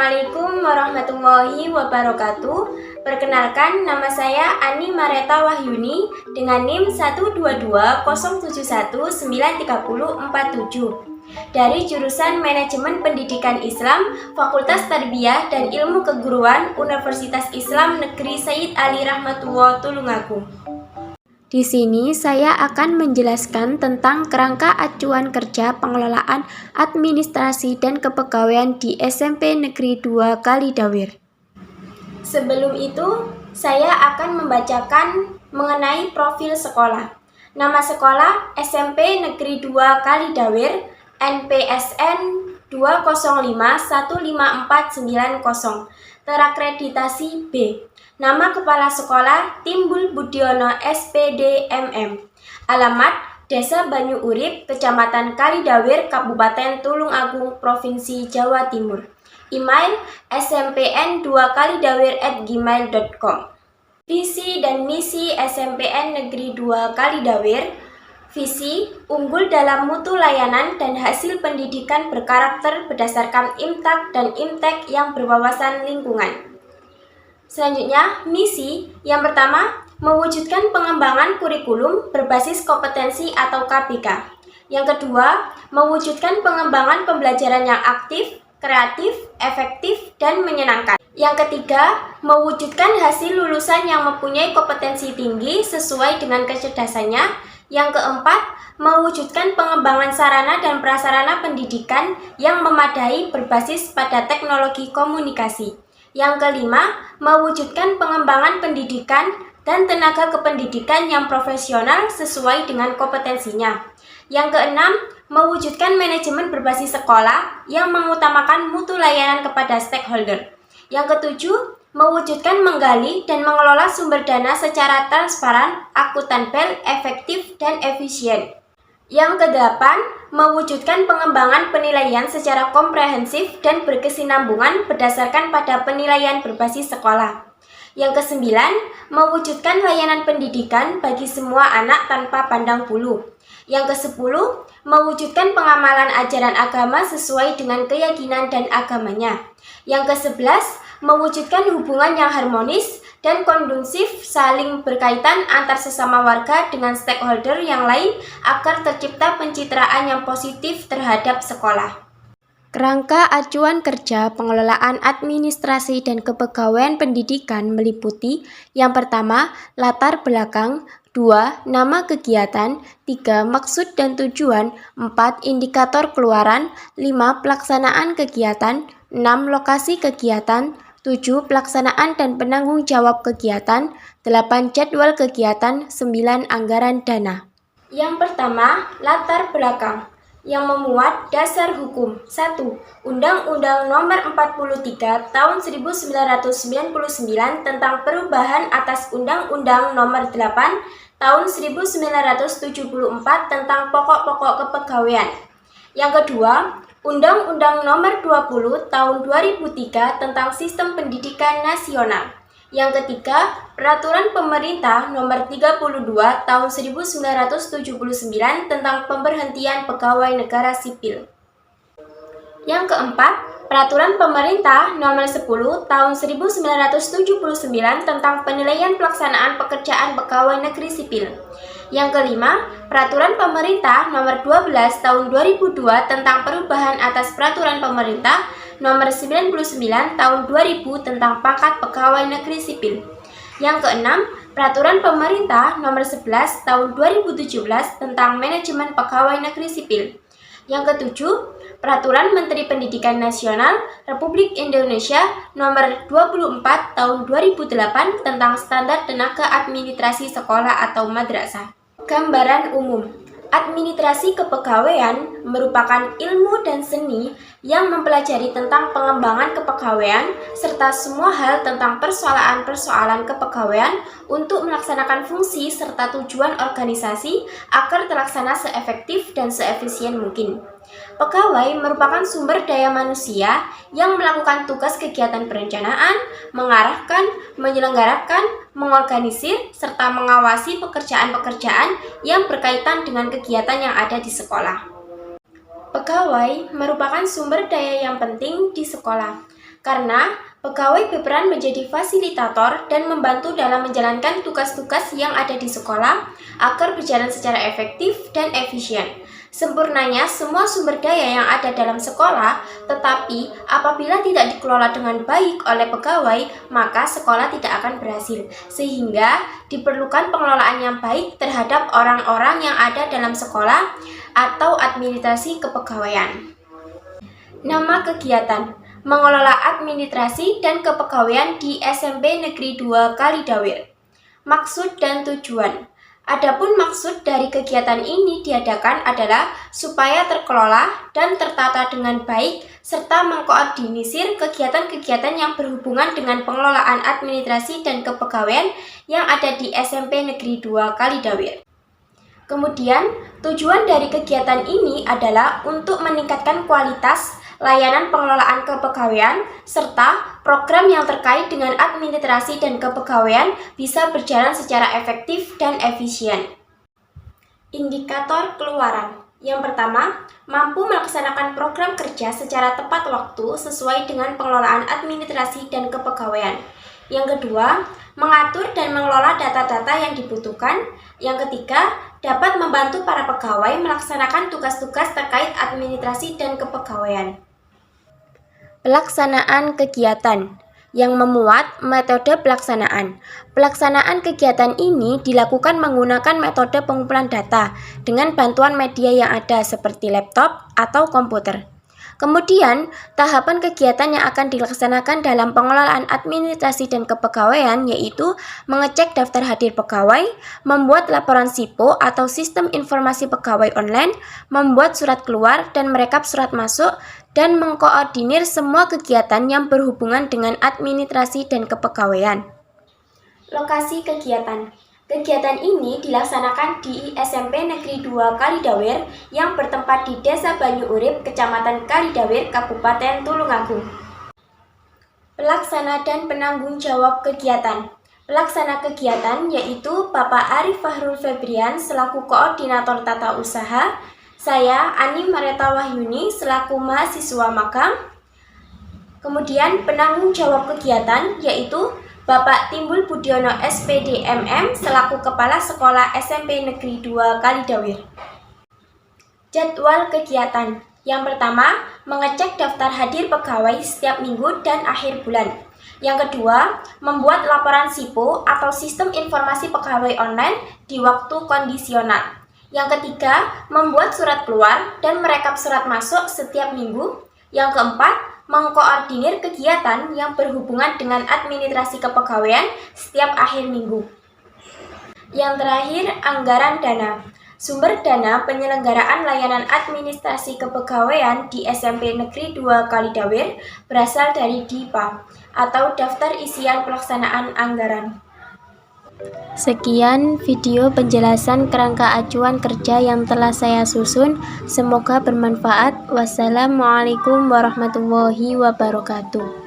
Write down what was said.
Assalamualaikum warahmatullahi wabarakatuh. Perkenalkan, nama saya Ani Mareta Wahyuni dengan NIM 12207193047 dari jurusan Manajemen Pendidikan Islam, Fakultas Tarbiyah dan Ilmu Keguruan, Universitas Islam Negeri Sayyid Ali Rahmatullah Tulungagung. Di sini saya akan menjelaskan tentang kerangka acuan kerja pengelolaan administrasi dan kepegawaian di SMP Negeri 2 Kalidawir. Sebelum itu, saya akan membacakan mengenai profil sekolah. Nama sekolah SMP Negeri 2 Kalidawir, NPSN 205154990, terakreditasi B. Nama kepala sekolah Timbul Budiono SPD MM. Alamat Desa Banyu Urip, Kecamatan Kalidawir, Kabupaten Tulungagung, Provinsi Jawa Timur. Email smpn2kalidawir@gmail.com. Visi dan misi SMPN Negeri 2 Kalidawir. Visi, unggul dalam mutu layanan dan hasil pendidikan berkarakter berdasarkan IMTAK dan IMTEK yang berwawasan lingkungan. Selanjutnya, misi yang pertama, mewujudkan pengembangan kurikulum berbasis kompetensi atau KBK. Yang kedua, mewujudkan pengembangan pembelajaran yang aktif, kreatif, efektif, dan menyenangkan. Yang ketiga, mewujudkan hasil lulusan yang mempunyai kompetensi tinggi sesuai dengan kecerdasannya. Yang keempat, mewujudkan pengembangan sarana dan prasarana pendidikan yang memadai berbasis pada teknologi komunikasi. Yang kelima, mewujudkan pengembangan pendidikan dan tenaga kependidikan yang profesional sesuai dengan kompetensinya. Yang keenam, mewujudkan manajemen berbasis sekolah yang mengutamakan mutu layanan kepada stakeholder. Yang ketujuh, mewujudkan menggali dan mengelola sumber dana secara transparan, akuntabel, efektif, dan efisien. Yang kedelapan, mewujudkan pengembangan penilaian secara komprehensif dan berkesinambungan berdasarkan pada penilaian berbasis sekolah. Yang kesembilan, mewujudkan layanan pendidikan bagi semua anak tanpa pandang bulu. Yang kesepuluh, mewujudkan pengamalan ajaran agama sesuai dengan keyakinan dan agamanya. Yang kesebelas, mewujudkan hubungan yang harmonis dan kondusif saling berkaitan antar sesama warga dengan stakeholder yang lain agar tercipta pencitraan yang positif terhadap sekolah. Kerangka acuan kerja pengelolaan administrasi dan kepegawaian pendidikan meliputi yang pertama, latar belakang, 2. Nama kegiatan, 3. Maksud dan tujuan, 4. Indikator keluaran, 5. Pelaksanaan kegiatan, 6. Lokasi kegiatan, 7. Pelaksanaan dan penanggung jawab kegiatan, 8. Jadwal kegiatan, 9. Anggaran dana. Yang pertama, latar belakang yang memuat dasar hukum. 1. Undang-Undang Nomor 43 Tahun 1999 tentang perubahan atas Undang-Undang Nomor 8 Tahun 1974 tentang pokok-pokok kepegawaian. Yang kedua, Undang-Undang Nomor 20 Tahun 2003 tentang Sistem Pendidikan Nasional. Yang ketiga, Peraturan Pemerintah Nomor 32 Tahun 1979 tentang Pemberhentian Pegawai Negara Sipil. Yang keempat, Peraturan Pemerintah Nomor 10 Tahun 1979 tentang Penilaian Pelaksanaan Pekerjaan Pegawai Negeri Sipil. Yang kelima, Peraturan Pemerintah Nomor 12 Tahun 2002 tentang perubahan atas Peraturan Pemerintah Nomor 99 Tahun 2000 tentang pangkat pegawai negeri sipil. Yang keenam, Peraturan Pemerintah Nomor 11 Tahun 2017 tentang manajemen pegawai negeri sipil. Yang ketujuh, Peraturan Menteri Pendidikan Nasional Republik Indonesia Nomor 24 Tahun 2008 tentang standar tenaga administrasi sekolah atau madrasah. Gambaran umum. Administrasi kepegawaian merupakan ilmu dan seni yang mempelajari tentang pengembangan kepegawaian serta semua hal tentang persoalan-persoalan kepegawaian untuk melaksanakan fungsi serta tujuan organisasi agar terlaksana seefektif dan seefisien mungkin. Pegawai merupakan sumber daya manusia yang melakukan tugas kegiatan perencanaan, mengarahkan, menyelenggarakan, mengorganisir, serta mengawasi pekerjaan-pekerjaan yang berkaitan dengan kegiatan yang ada di sekolah. Pegawai merupakan sumber daya yang penting di sekolah karena pegawai berperan menjadi fasilitator dan membantu dalam menjalankan tugas-tugas yang ada di sekolah agar berjalan secara efektif dan efisien. Sempurnanya semua sumber daya yang ada dalam sekolah, tetapi apabila tidak dikelola dengan baik oleh pegawai, maka sekolah tidak akan berhasil. Sehingga diperlukan pengelolaan yang baik terhadap orang-orang yang ada dalam sekolah atau administrasi kepegawaian. Nama kegiatan: mengelola administrasi dan kepegawaian di SMP Negeri 2 Kalidawir. Maksud dan tujuan: adapun maksud dari kegiatan ini diadakan adalah supaya terkelola dan tertata dengan baik serta mengkoordinisir kegiatan-kegiatan yang berhubungan dengan pengelolaan administrasi dan kepegawaian yang ada di SMP Negeri 2 Kalidawir. Kemudian, tujuan dari kegiatan ini adalah untuk meningkatkan kualitas layanan pengelolaan kepegawaian, serta program yang terkait dengan administrasi dan kepegawaian bisa berjalan secara efektif dan efisien. Indikator keluaran. Yang pertama, mampu melaksanakan program kerja secara tepat waktu sesuai dengan pengelolaan administrasi dan kepegawaian. Yang kedua, mengatur dan mengelola data-data yang dibutuhkan. Yang ketiga, dapat membantu para pegawai melaksanakan tugas-tugas terkait administrasi dan kepegawaian. Pelaksanaan kegiatan yang memuat metode pelaksanaan. Pelaksanaan kegiatan ini dilakukan menggunakan metode pengumpulan data dengan bantuan media yang ada seperti laptop atau komputer. Kemudian, tahapan kegiatan yang akan dilaksanakan dalam pengelolaan administrasi dan kepegawaian yaitu mengecek daftar hadir pegawai, membuat laporan SIPO atau Sistem Informasi Pegawai Online, membuat surat keluar dan merekap surat masuk, dan mengkoordinir semua kegiatan yang berhubungan dengan administrasi dan kepegawaian. Lokasi kegiatan. Kegiatan ini dilaksanakan di SMP Negeri 2 Kalidawir yang bertempat di Desa Banyu Urip, Kecamatan Kalidawir, Kabupaten Tulungagung. Pelaksana dan penanggung jawab kegiatan. Pelaksana kegiatan yaitu Bapak Arif Fahrul Febrian selaku Koordinator Tata Usaha, saya Ani Mareta Wahyuni selaku mahasiswa magang. Kemudian penanggung jawab kegiatan yaitu Bapak Timbul Budiono SPD MM selaku Kepala Sekolah SMP Negeri 2 Kalidawir. Jadwal kegiatan. Yang pertama, mengecek daftar hadir pegawai setiap minggu dan akhir bulan. Yang kedua, membuat laporan SIPO atau Sistem Informasi Pegawai Online di waktu kondisional. Yang ketiga, membuat surat keluar dan merekap surat masuk setiap minggu. Yang keempat, mengkoordinir kegiatan yang berhubungan dengan administrasi kepegawaian setiap akhir minggu. Yang terakhir, anggaran dana. Sumber dana penyelenggaraan layanan administrasi kepegawaian di SMP Negeri 2 Kalidawir berasal dari DIPA atau Daftar Isian Pelaksanaan Anggaran. Sekian video penjelasan kerangka acuan kerja yang telah saya susun. Semoga bermanfaat. Wassalamualaikum warahmatullahi wabarakatuh.